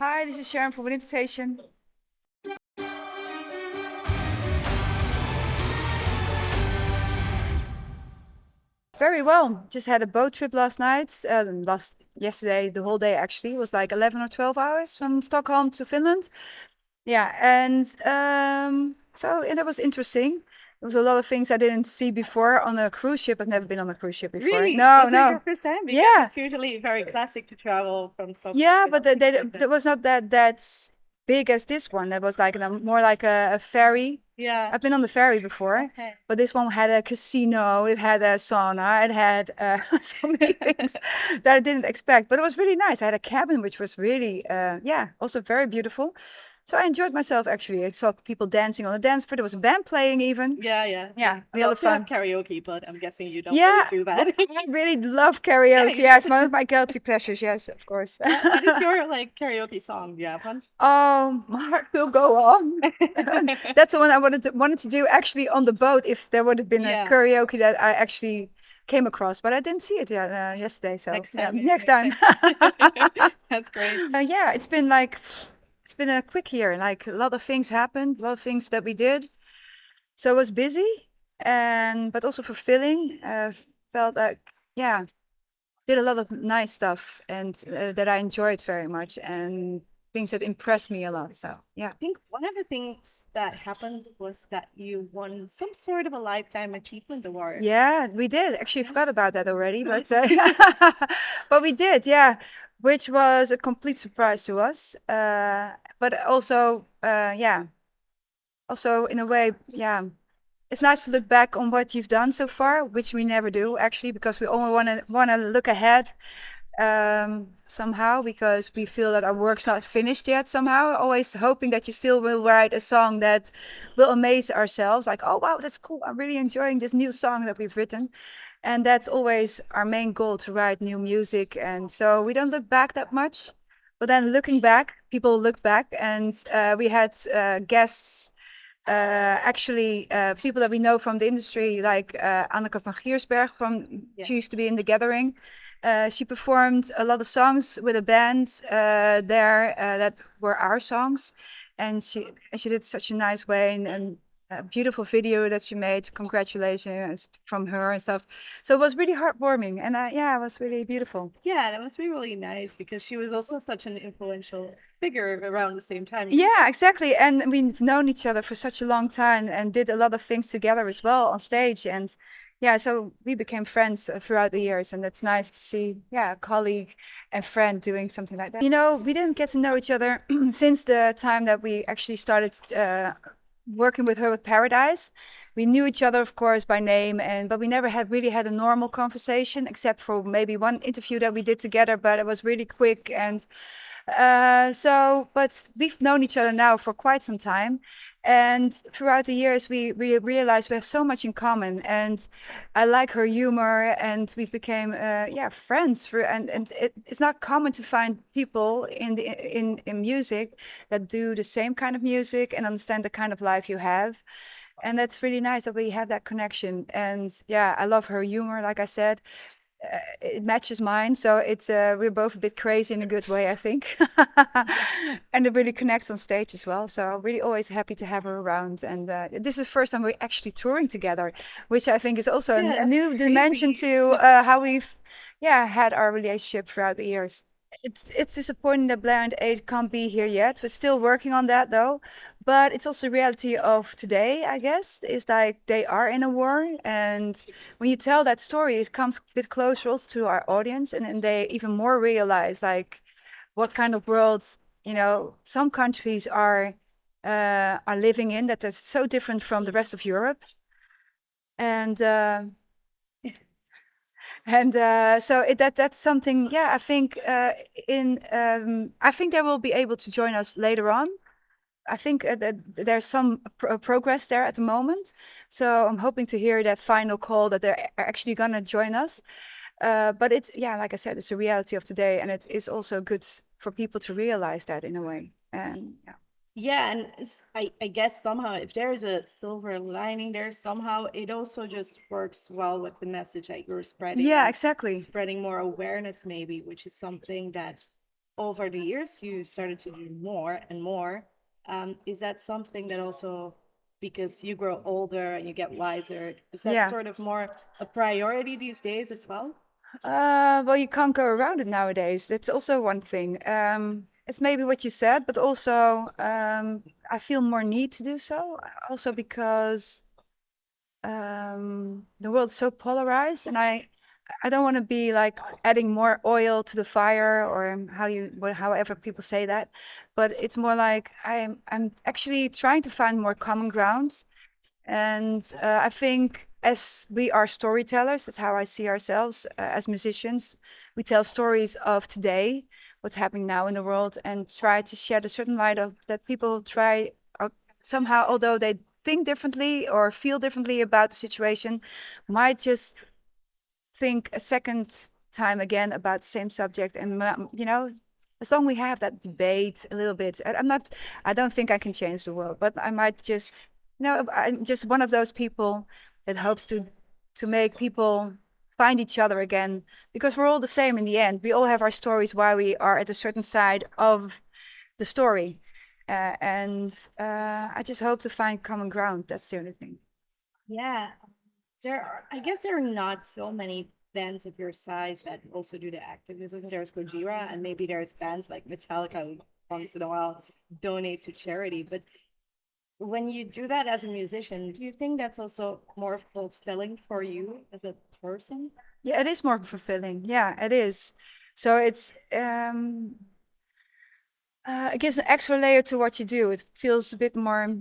Hi, this is Sharon from Winning Station. Very well. Just had a boat trip last night. Yesterday, the whole day actually was like 11 or 12 hours from Stockholm to Finland. Yeah, and it was interesting. There was a lot of things I didn't see before on a cruise ship. I've never been on a cruise ship before. Really? No, Was it your no. first time? Because Yeah, it's usually very classic to travel from Stockholm yeah, to but Finland. that was not that big as this one. That was like more like a ferry. Yeah. I've been on the ferry before, Okay. but this one had a casino, it had a sauna, it had so many things that I didn't expect. But it was really nice. I had a cabin which was really, yeah, also very beautiful. So I enjoyed myself actually. I saw people dancing on the dance floor. There was a band playing even. Yeah, yeah. Yeah, a We lot of also have fun. karaoke, but I'm guessing you don't really Yeah, do that. I really love Yeah, karaoke. you Yeah, it's do. one of my guilty pleasures. Yes, of course. What is your like karaoke song? Do you have one? Oh, my heart will go on. That's the one I wanted to do actually on the boat if there would have been a Yeah. karaoke that I actually came across, but I didn't see it yet yesterday. So Next yeah, time, next next time. time. That's great. Yeah, it's been a quick year. Like a lot of things happened, a lot of things that we did. So it was busy and but also fulfilling. Felt like yeah, did a lot of nice stuff and that I enjoyed very much and things that impressed me a lot. So yeah. I think one of the things that happened was that you won some sort of a lifetime achievement award. Yeah, we did. Actually, I Yeah. forgot about that already, but but we did, yeah, which was a complete surprise to us. But also, yeah, also in a way, yeah, it's nice to look back on what you've done so far, which we never do actually, because we only want to look ahead somehow because we feel that our work's not finished yet somehow, always hoping that you still will write a song that will amaze ourselves, like, oh wow, that's cool, I'm really enjoying this new song that we've written. And that's always our main goal, to write new music. And so we don't look back that much, but then looking back, people look back, and we had guests, actually people that we know from the industry, like Anneke van Giersberg Yeah. she used to be in The Gathering. She performed a lot of songs with a band there that were our songs, and she did such a nice way, and a beautiful video that she made. Congratulations from her and stuff. So it was really heartwarming, and yeah, it was really beautiful. Yeah, that must be really nice because she was also such an influential figure around the same time you Yeah, guys. exactly. And we've known each other for such a long time and did a lot of things together as well on stage. And yeah, so we became friends throughout the years. And that's nice to see, yeah, a colleague and friend doing something like that. You know, we didn't get to know each other since the time that we actually started working with her with Paradise. We knew each other, of course, by name, and but we never had really had a normal conversation, except for maybe one interview that we did together, but it was really quick. And but we've known each other now for quite some time, and throughout the years, we realized we have so much in common. And I like her humor, and we became yeah, friends. It's not common to find people in music that do the same kind of music and understand the kind of life you have. And that's really nice that we have that connection. And yeah, I love her humor, like I said. It matches mine, so it's we're both a bit crazy in a good way, I think. And it really connects on stage as well. So really always happy to have her around. And this is the first time we're actually touring together, which I think is also Yeah, a that's new dimension crazy. to how we've, yeah, had our relationship throughout the years. It's disappointing that Blind 8 can't be here yet. We're still working on that though. But it's also reality of today, I guess. Is like they are in a war, and when you tell that story, it comes a bit closer also to our audience, and they even more realize like what kind of world, some countries are living in, that is so different from the rest of Europe. And that's something, yeah, I think in I think they will be able to join us later on. I think that there's some progress there at the moment. So I'm hoping to hear that final call that they're actually gonna join us. But it's, yeah, like I said, it's a reality of today, and it is also good for people to realize that in a way. And yeah. Yeah, and I guess somehow if there is a silver lining there, somehow it also just works well with the message that you're spreading Yeah, and exactly. spreading more awareness, maybe, which is something that over the years you started to do more and more. Is that something that also, because you grow older and you get wiser, is that Yeah. sort of more a priority these days as well? Well, you can't go around it nowadays. That's also one thing. It's maybe what you said, but also I feel more need to do so. Also because the world's so polarized, and I don't want to be like adding more oil to the fire, or however people say that. But it's more like I'm actually trying to find more common ground. And I think as we are storytellers, that's how I see ourselves as musicians. We tell stories of today, what's happening now in the world, and try to shed a certain light of that people try somehow, although they think differently or feel differently about the situation, might just think a second time again about the same subject. And as long we have that debate a little bit, I don't think I can change the world, but I might just, I'm just one of those people that hopes to make people find each other again, because we're all the same in the end. We all have our stories why we are at a certain side of the story. And I just hope to find common ground. That's the only thing. Yeah, I guess there are not so many bands of your size that also do the activism. There's Gojira, and maybe there's bands like Metallica who once in a while donate to charity. But when you do that as a musician, do you think that's also more fulfilling for you as a person? Yeah, it is more fulfilling. Yeah, it is. So it gives an extra layer to what you do. It feels a bit more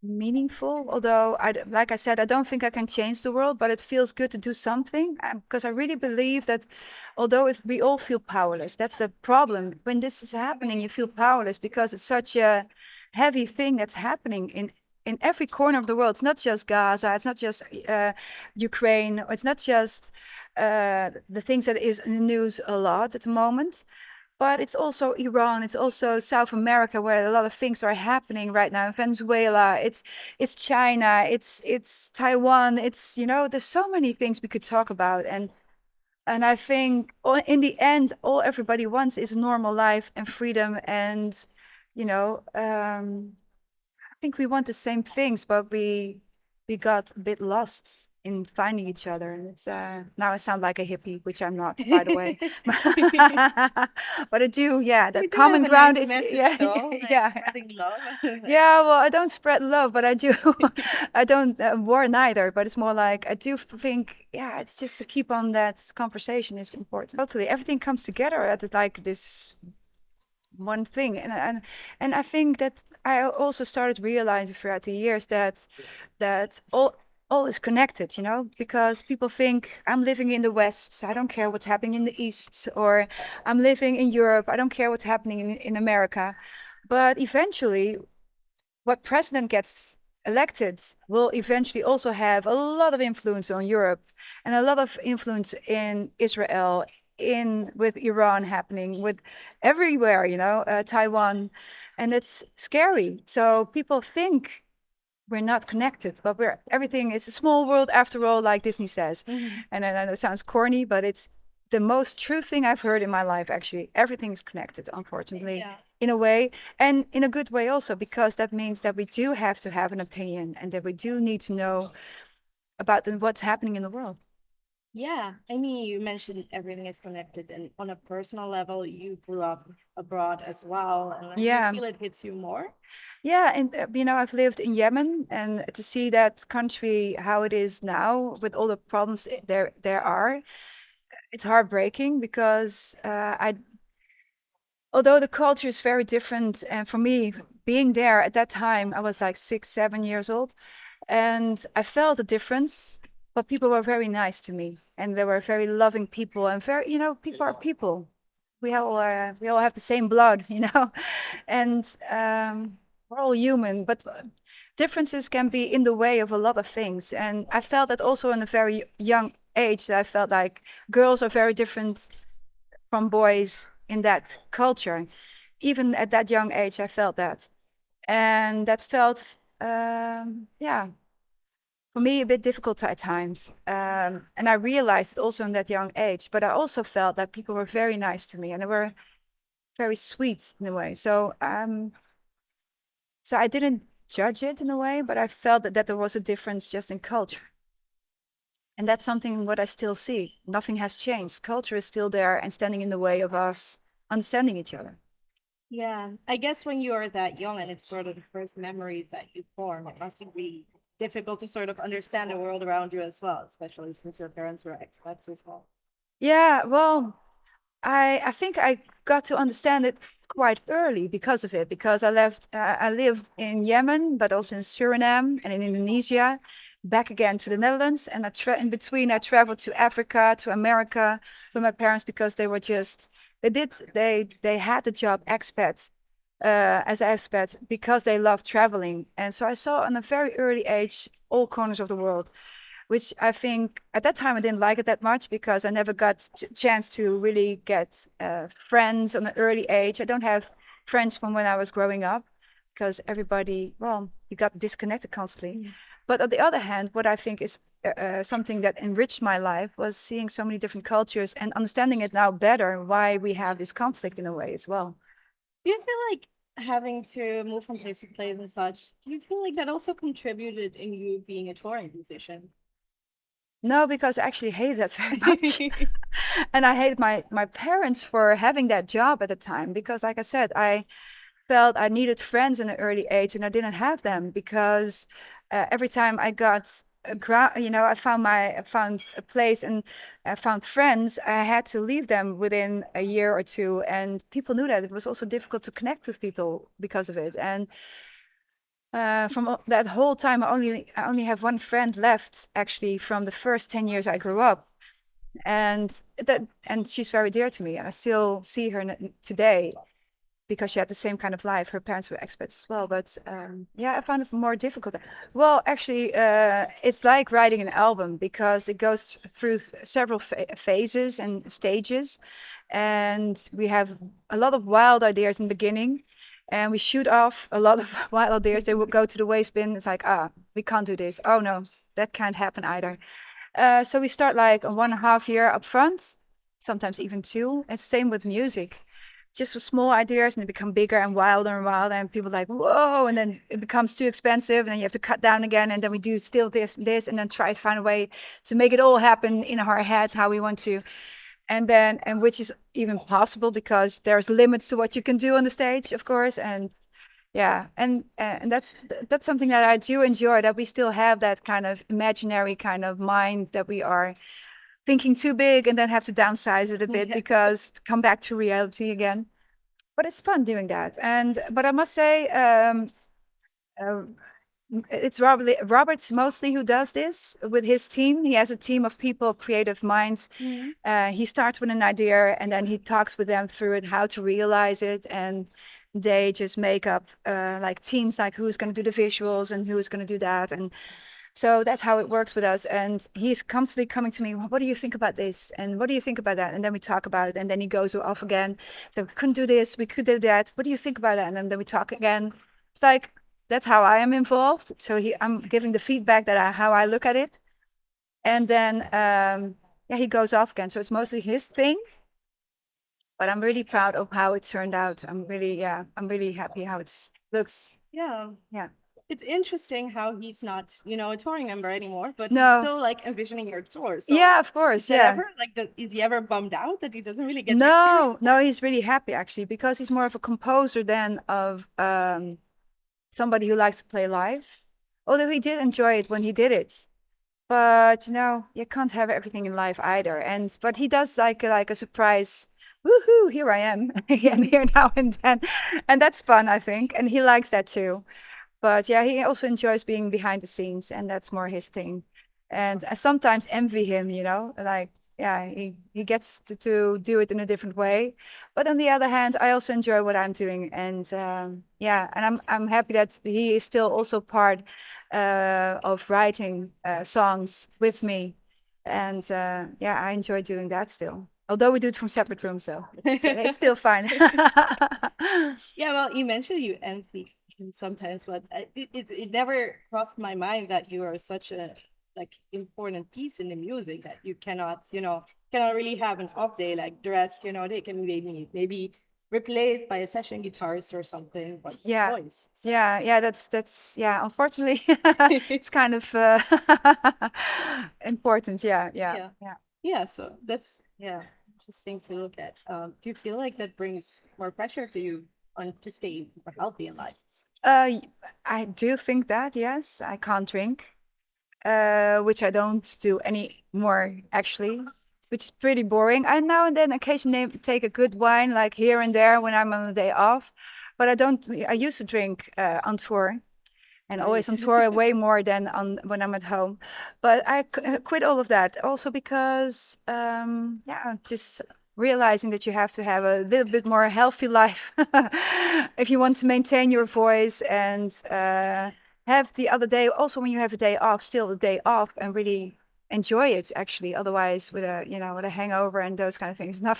meaningful. Although, like I said, I don't think I can change the world, but it feels good to do something, because I really believe that although if we all feel powerless, that's the problem. When this is happening, you feel powerless because it's such a heavy thing that's happening in every corner of the world. It's not just Gaza. It's not just Ukraine. It's not just the things that is in the news a lot at the moment, but it's also Iran, it's also South America where a lot of things are happening right now. Venezuela, it's China, it's Taiwan, it's there's so many things we could talk about. And I think in the end all everybody wants is normal life and freedom. And you know, I think we want the same things, but we got a bit lost in finding each other. And it's now I sound like a hippie, which I'm not, by the way. But I do, yeah. You That do have common a ground nice is, message yeah, though, like yeah. spreading love. Yeah, well, I don't spread love, but I do. I don't war neither, but it's more like I do think, yeah, it's just to keep on that conversation is important. Totally, everything comes together at like this one thing. And I think that I also started realizing throughout the years that all is connected, because people think I'm living in the West, so I don't care what's happening in the East, or I'm living in Europe, I don't care what's happening in America. But eventually what president gets elected will eventually also have a lot of influence on Europe and a lot of influence in Israel, in with Iran happening, with everywhere, Taiwan, and it's scary. So people think we're not connected, but everything is a small world after all, like Disney says. Mhm. And I know it sounds corny, but it's the most true thing I've heard in my life, actually. Everything is connected, unfortunately, Yeah. in a way, and in a good way also, because that means that we do have to have an opinion and that we do need to know about what's happening in the world. Yeah, I mean, you mentioned everything is connected, and on a personal level, you grew up abroad as well, and like, do you Yeah. feel it hits you more? Yeah, and I've lived in Yemen, and to see that country how it is now with all the problems there are, it's heartbreaking because although the culture is very different, and for me, being there at that time, I was like 6, 7 years old, and I felt the difference. But people were very nice to me, and they were very loving people, and very, people are people. We all have the same blood, and we're all human. But differences can be in the way of a lot of things, and I felt that also in a very young age. That I felt like girls are very different from boys in that culture. Even at that young age, I felt that. And that felt, yeah, for me, a bit difficult at times. And I realized it also in that young age. But I also felt that people were very nice to me. And they were, very sweet in a way. So I didn't judge it in a way, but I felt that there was a difference just in culture. And that's something what I still see. Nothing has changed. Culture is still there and standing in the way of us understanding each other. Yeah, I guess when you are that young and it's sort of the first memories that you form, it must be difficult to sort of understand the world around you as well, especially since your parents were expats as well. Yeah, well, I think I got to understand it quite early because of it, because I lived in Yemen, but also in Suriname and in Indonesia, back again to the Netherlands, and in between I traveled to Africa, to America with my parents because they were just they had the job expat as expat because they loved traveling, and so I saw on a very early age all corners of the world, which I think at that time I didn't like it that much because I never got chance to really get friends on an early age. I don't have friends from when I was growing up because everybody, well, you got disconnected constantly. Mm. But on the other hand, what I think is something that enriched my life was seeing so many different cultures and understanding it now better why we have this conflict in a way as well. Do you feel like having to move from place to place and such, do you feel like that also contributed in you being a touring musician? No, because I actually hated that very much. And I hated my parents for having that job at the time because, like I said, I felt I needed friends in an early age and I didn't have them because every time I got I found a place and I found friends, I had to leave them within a year or two, and people knew that it was also difficult to connect with people because of it. And that whole time, I only have one friend left actually from the first 10 years I grew up, and she's very dear to me, and I still see her today because she had the same kind of life. Her parents were expats as well, but yeah, I found it more difficult. Well, actually, it's like writing an album because it goes through several phases and stages, and we have a lot of wild ideas in the beginning, and we shoot off a lot of wild ideas. They will go to the waste bin. It's like, we can't do this. Oh no, that can't happen either. So we start like a 1.5 year up front, sometimes even two. It's the same with music. Just with small ideas and they become bigger and wilder and wilder, and people like, whoa, and then it becomes too expensive and then you have to cut down again, and then we do still this, and then try to find a way to make it all happen in our heads how we want to. And which is even possible because there's limits to what you can do on the stage, of course. And yeah, and that's something that I do enjoy, that we still have that kind of imaginary kind of mind that we are thinking too big and then have to downsize it a bit Yeah. because to come back to reality again. But it's fun doing that. And but I must say, uh, it's Robert's mostly who does this with his team. He has a team of people, creative minds. Mhm. He starts with an idea and then he talks with them through it, how to realize it, and they just make up like teams, like who's going to do the visuals and who's going to do that. And so that's how it works with us. And he's constantly coming to me, what do you think about this? And what do you think about that? And then we talk about it. And then he goes off again. So we couldn't do this. We could do that. What do you think about that? And then we talk again. It's like, that's how I am involved. So I'm giving the feedback how I look at it. And then, yeah, he goes off again. So it's mostly his thing. But I'm really proud of how it turned out. I'm really happy how it looks. Yeah. Yeah. It's interesting how he's not, a touring member anymore, but he's No. still like envisioning your tour. So Yeah, of is course. that Yeah. ever like, is he ever bummed out that he doesn't really get to No, experience no, he's really happy actually because he's more of a composer than of somebody who likes to play live. Although he did enjoy it when he did it. But you can't have everything in life either. But he does like a surprise, woohoo, here I am, and that? here now and then. And that's fun, I think. And he likes that too. But yeah, he also enjoys being behind the scenes, and that's more his thing. And I sometimes envy him, like, yeah, he gets to do it in a different way. But on the other hand, I also enjoy what I'm doing, and yeah, and I'm happy that he is still also part of writing songs with me, and yeah, I enjoy doing that still. Although we do it from separate rooms, though, it's still fine. Yeah, well, you mentioned you envy him sometimes, but it never crossed my mind that you are such a like important piece in the music that you cannot really have an off day like the rest. They can maybe replaced by a session guitarist or something, but Yeah. voice. So, Yeah, that's yeah, unfortunately it's kind of important. Yeah. yeah. Yeah, so that's interesting to look at. Do you feel like that brings more pressure to you on to stay more healthy in life? Uh, I do think that, yes, I can't drink, which I don't do anymore actually, which is pretty boring. I now and then occasionally take a good wine, like here and there when I'm on a day off, but I don't. I used to drink on tour, and always Right. on tour way more than on when I'm at home. But I quit all of that also because, yeah, just realizing that you have to have a little bit more healthy life if you want to maintain your voice and have the other day also when you have a day off, still a day off and really enjoy it actually. Otherwise, with a with a hangover and those kind of things, not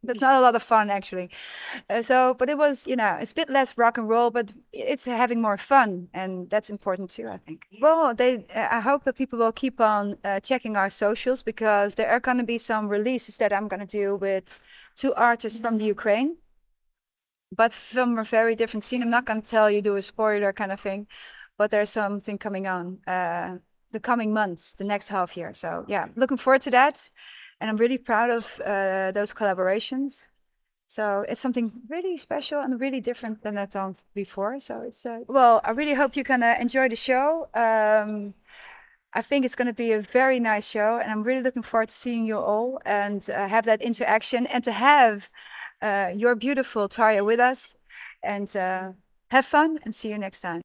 that's not a lot of fun actually. But it was, it's a bit less rock and roll, but it's having more fun, and that's important too, I think. Well, I hope that people will keep on checking our socials because there are going to be some releases that I'm going to do with two artists from the Ukraine, but from a very different scene. I'm not going to tell you, do a spoiler kind of thing, but there's something coming on the coming months, the next half year. So yeah, looking forward to that, and I'm really proud of those collaborations. So it's something really special and really different than I've done before. So it's well, I really hope you can enjoy the show. I think it's going to be a very nice show, and I'm really looking forward to seeing you all and have that interaction and to have your beautiful Tarja with us and have fun and see you next time.